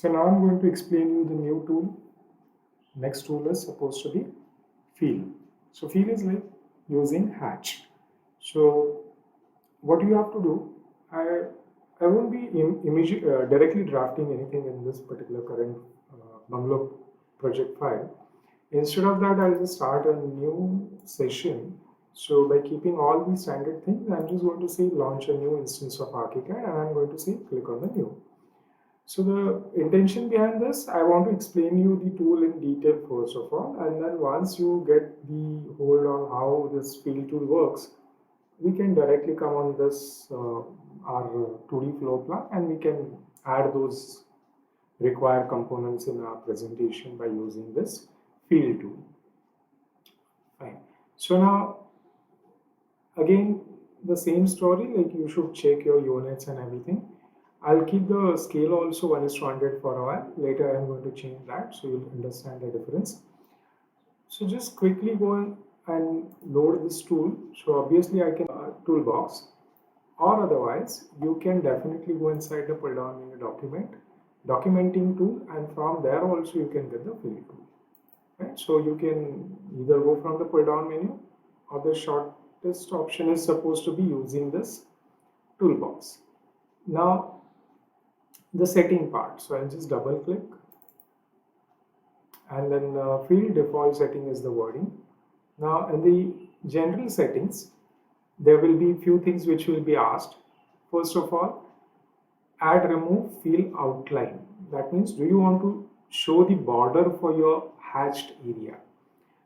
So now I'm going to explain you the new tool. Next tool is supposed to be fill. So fill is like using hatch. So what you have to do, I won't be directly drafting anything in this particular current bungalow project file. Instead of that, I'll just start a new session. So by keeping all these standard things, I'm just going to say launch a new instance of ArchiCAD, and I'm going to say click on the new. So the intention behind this, I want to explain you the tool in detail first of all, and then once you get the hold on how this field tool works, we can directly come on this our 2D floor plan, and we can add those required components in our presentation by using this field tool. Fine. So now again the same story, like you should check your units and everything. I'll keep the scale also 1 is to 100 for a while. Later I'm going to change that so you'll understand the difference. So just quickly go and load this tool. So obviously I can toolbox, or otherwise you can definitely go inside the pull down menu documenting tool, and from there also you can get the fill tool. Right? So you can either go from the pull down menu, or the shortest option is supposed to be using this toolbox. Now the setting part, so I'll just double click, and then field default setting is the wording. Now in the general settings, there will be few things which will be asked. First of all, add remove field outline. That means, do you want to show the border for your hatched area?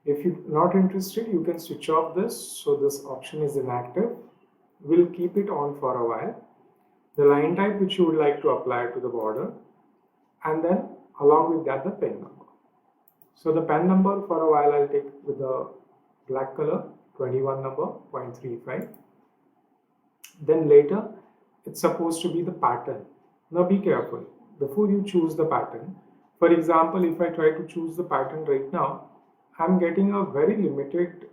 If you're not interested, you can switch off this. So this option is inactive. We'll keep it on for a while. The line type which you would like to apply to the border, and then along with that the pen number. So the pen number for a while I'll take with the black color, 21 number 0.35. Then later it's supposed to be the pattern. Now be careful before you choose the pattern. For example, if I try to choose the pattern right now, I'm getting a very limited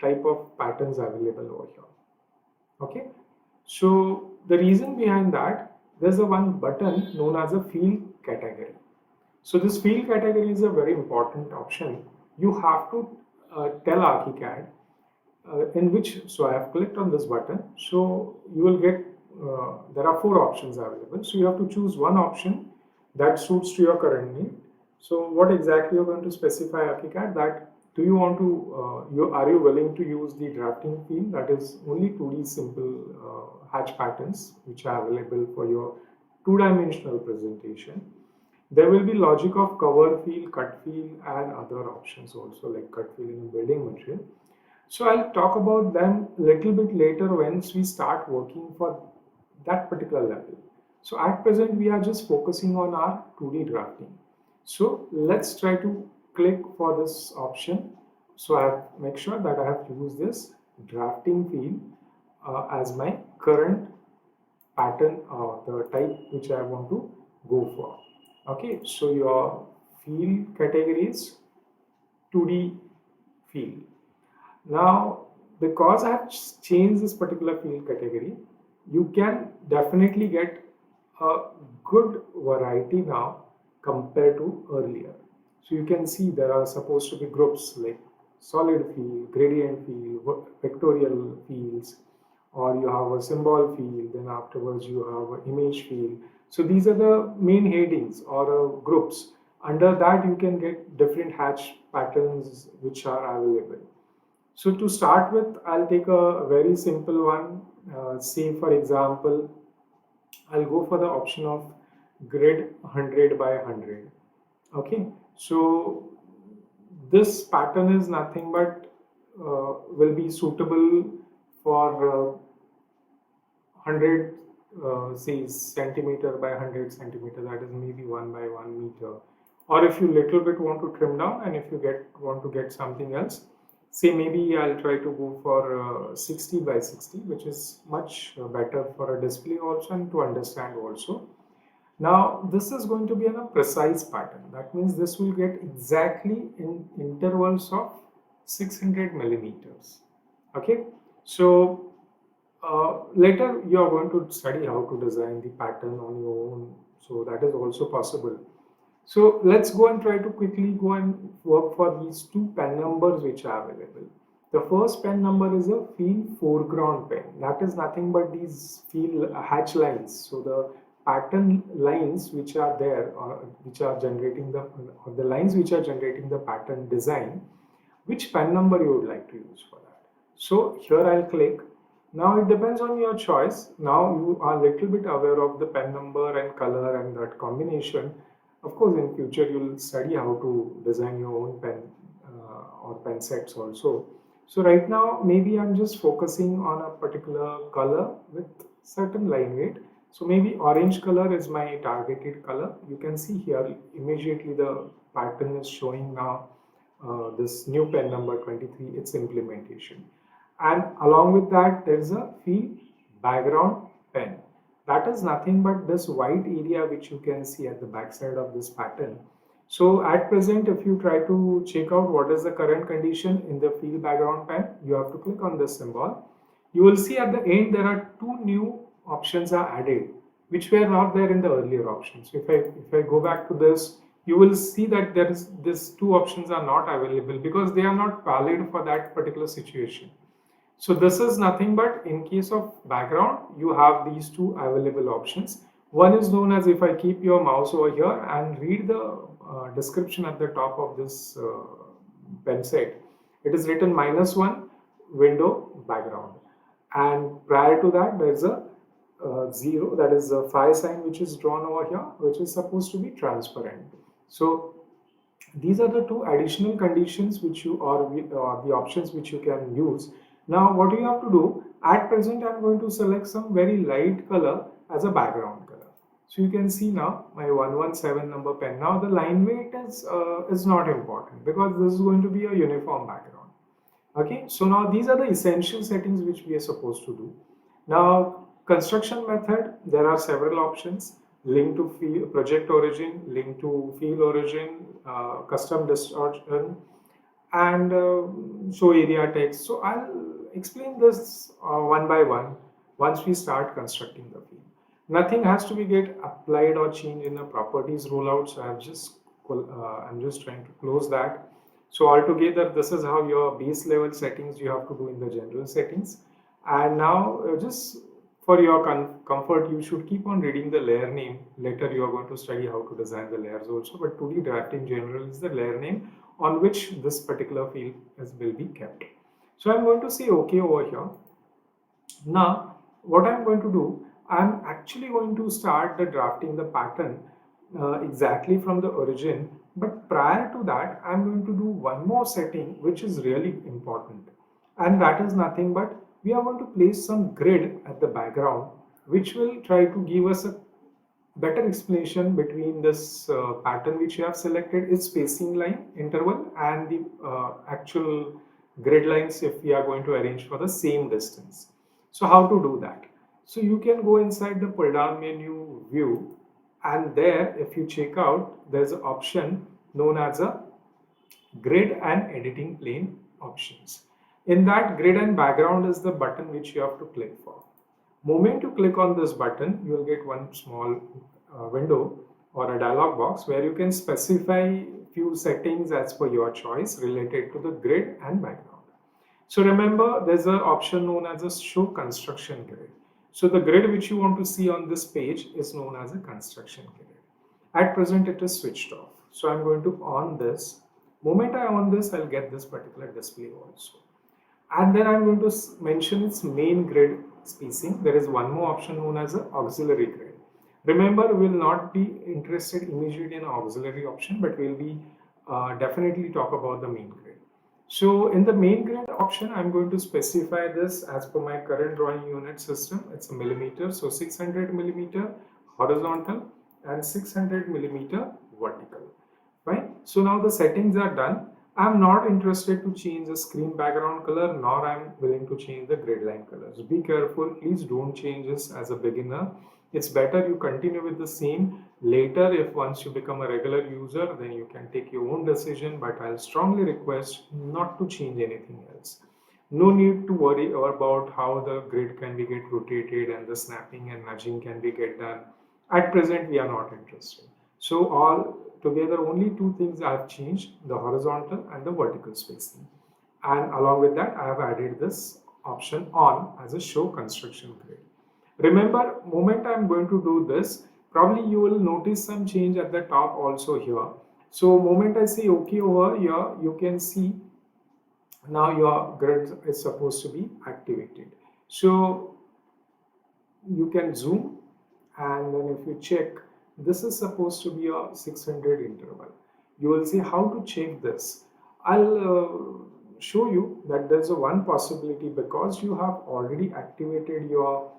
type of patterns available over here. Okay, so the reason behind that, there's a one button known as a field category. So this field category is a very important option. You have to tell ArchiCAD in which, so I have clicked on this button. So you will get, there are 4 options available. So you have to choose one option that suits to your current need. So what exactly you're going to specify ArchiCAD, that do you want to, are you willing to use the drafting field, that is only 2D simple hatch patterns which are available for your 2-dimensional presentation. There will be logic of cover field, cut field, and other options also, like cut field in building material. So I'll talk about them a little bit later once we start working for that particular level. So at present we are just focusing on our 2D drafting. So let's try to click for this option. So I have make sure that I have used this drafting field as my current pattern or the type which I want to go for. Okay, so your field category is 2D field. Now, because I have changed this particular field category, you can definitely get a good variety now compared to earlier. So you can see there are supposed to be groups like solid field, gradient field, vectorial fields, or you have a symbol field, then afterwards you have an image field. So these are the main headings or groups. Under that you can get different hatch patterns which are available. So to start with, I'll take a very simple one. Say for example, I'll go for the option of grid 100 by 100. Okay, so this pattern is nothing but will be suitable for 100 say centimeter by 100 centimeter, that is maybe 1 by 1 meter. Or if you little bit want to trim down, and if you want to get something else, say maybe I'll try to go for 60 by 60, which is much better for a display also and to understand also. Now this is going to be a precise pattern. That means this will get exactly in intervals of 600 millimeters. Okay, so Later, you are going to study how to design the pattern on your own, so that is also possible. So let's go and try to quickly go and work for these two pen numbers which are available. The first pen number is a field foreground pen. That is nothing but these field hatch lines. So the pattern lines which are there, which are generating the lines which are generating the pattern design, which pen number you would like to use for that. So here I'll click. Now it depends on your choice. Now you are a little bit aware of the pen number and color and that combination. Of course, in future you'll study how to design your own pen or pen sets also. So right now maybe I'm just focusing on a particular color with certain line weight. So maybe orange color is my targeted color. You can see here immediately the pattern is showing now this new pen number 23, its implementation. And along with that, there is a field background pen. That is nothing but this white area which you can see at the back side of this pattern. So at present, if you try to check out what is the current condition in the field background pen, you have to click on this symbol. You will see at the end there are two new options are added, which were not there in the earlier options. If I go back to this, you will see that there is these two options are not available because they are not valid for that particular situation. So this is nothing but in case of background, you have these two available options. One is known as, if I keep your mouse over here and read the description at the top of this pen set, it is written -1 window background. And prior to that, there's a 0, that is a phi sign which is drawn over here, which is supposed to be transparent. So these are the two additional conditions which you or the options which you can use. Now what you have to do, at present I'm going to select some very light color as a background color. So you can see now my 117 number pen. Now the line weight is not important because this is going to be a uniform background. Okay, so now these are the essential settings which we are supposed to do. Now construction method, there are several options: link to field, project origin, link to field origin, custom distortion, and show area text. So I'll explain this one by one once we start constructing the field. Nothing has to be get applied or changed in the properties rollout. So I'm just trying to close that. So altogether, this is how your base level settings you have to do in the general settings. And now just for your comfort, you should keep on reading the layer name. Later you are going to study how to design the layers also, but 2D draft in general is the layer name on which this particular field will be kept. So I'm going to say OK over here. Now what I'm going to do, I'm actually going to start the drafting the pattern exactly from the origin, but prior to that I'm going to do one more setting which is really important, and that is nothing but we are going to place some grid at the background which will try to give us a better explanation between this pattern which you have selected, its spacing line interval, and the actual grid lines if we are going to arrange for the same distance. So how to do that? So you can go inside the pull down menu view, and there if you check out, there's an option known as a grid and editing plane options. In that, grid and background is the button which you have to click for. Moment you click on this button, you will get one small window or a dialog box where you can specify few settings as per your choice related to the grid and background. So remember, there's an option known as a show construction grid. So the grid which you want to see on this page is known as a construction grid. At present it is switched off. So I'm going to on this. Moment I on this, I'll get this particular display also. And then I'm going to mention its main grid spacing. There is one more option known as an auxiliary grid. Remember, we will not be interested immediately in an auxiliary option, but we'll be definitely talk about the main grid. So in the main grid option, I'm going to specify this as per my current drawing unit system. It's a millimeter, so 600 millimeter horizontal and 600 millimeter vertical. Right? So now the settings are done. I'm not interested to change the screen background color, nor I'm willing to change the grid line colors. Be careful, please don't change this as a beginner. It's better you continue with the same. Later, if once you become a regular user, then you can take your own decision, but I'll strongly request not to change anything else. No need to worry about how the grid can be get rotated and the snapping and nudging can be get done. At present, we are not interested. So all together, only two things I have changed: the horizontal and the vertical spacing. And along with that, I have added this option on as a show construction grid. Remember, moment I'm going to do this, probably you will notice some change at the top also here. So moment I say OK over here, you can see now your grid is supposed to be activated. So you can zoom, and then if you check, this is supposed to be a 600 interval. You will see how to check this. I'll show you that there's a one possibility, because you have already activated your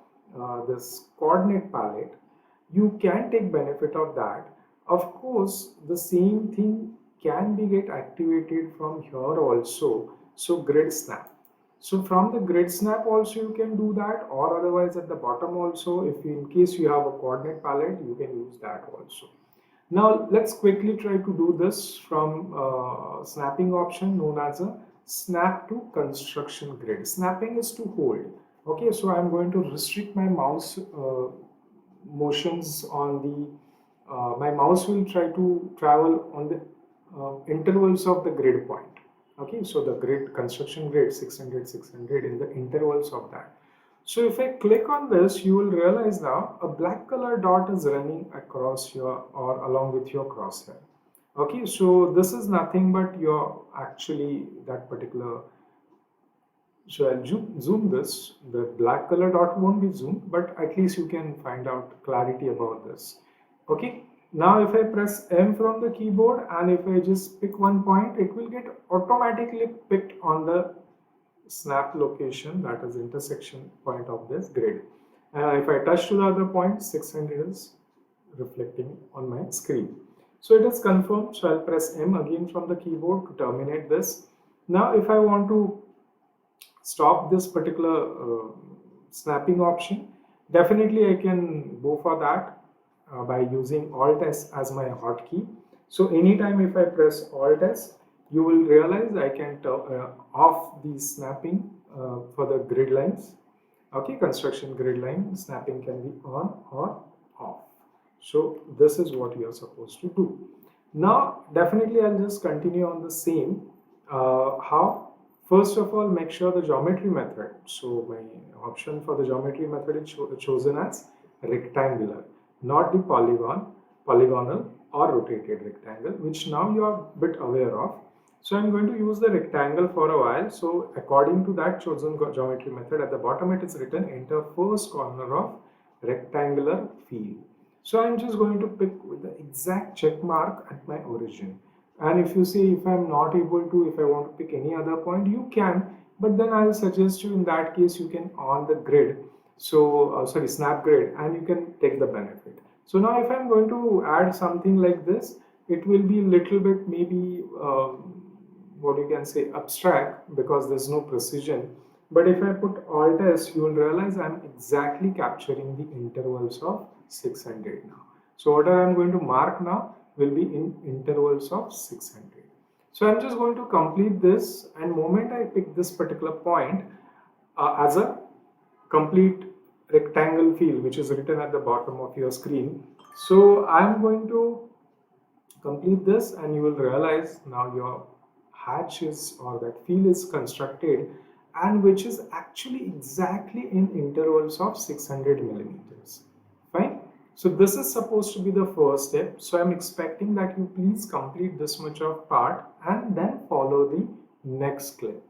this coordinate palette. You can take benefit of that. Of course, the same thing can be get activated from here also. So grid snap. So from the grid snap also you can do that, or otherwise at the bottom also, if in case you have a coordinate palette, you can use that also. Now let's quickly try to do this from snapping option known as a snap to construction grid. Snapping is to hold. Okay, so I'm going to restrict my mouse motions on the, my mouse will try to travel on the intervals of the grid point. Okay, so the grid construction grid 600 600 in the intervals of that. So if I click on this, you will realize now a black color dot is running across your or along with your crosshair. Okay, so this is nothing but your actually that particular. So I'll zoom this. The black color dot won't be zoomed, but at least you can find out clarity about this. Okay. Now if I press M from the keyboard and if I just pick one point, it will get automatically picked on the snap location, that is intersection point of this grid. And if I touch to the other point, 600 is reflecting on my screen. So it is confirmed. So I'll press M again from the keyboard to terminate this. Now if I want to stop this particular snapping option, definitely I can go for that by using Alt S as my hotkey. So anytime if I press Alt S, you will realize I can off the snapping for the grid lines. Okay, construction grid line snapping can be on or off. So this is what you are supposed to do. Now definitely I'll just continue on the same. How? First of all, make sure the geometry method. So my option for the geometry method is chosen as rectangular, not the polygonal or rotated rectangle, which now you are a bit aware of. So I'm going to use the rectangle for a while. So according to that chosen geometry method, at the bottom it is written enter first corner of rectangular field. So I'm just going to pick with the exact check mark at my origin. And if you say if I'm not able to, if I want to pick any other point, you can, but then I'll suggest you in that case you can on the grid, so sorry, snap grid, and you can take the benefit. So now if I'm going to add something like this, it will be little bit maybe what you can say abstract, because there's no precision. But if I put Alt S, you will realize I'm exactly capturing the intervals of 600 now. So what I'm going to mark now will be in intervals of 600. So I'm just going to complete this, and moment I pick this particular point as a complete rectangle field, which is written at the bottom of your screen. So I'm going to complete this, and you will realize now your hatch is, or that field is constructed, and which is actually exactly in intervals of 600 millimeters. Fine. So this is supposed to be the first step. So I'm expecting that you please complete this much of part and then follow the next clip.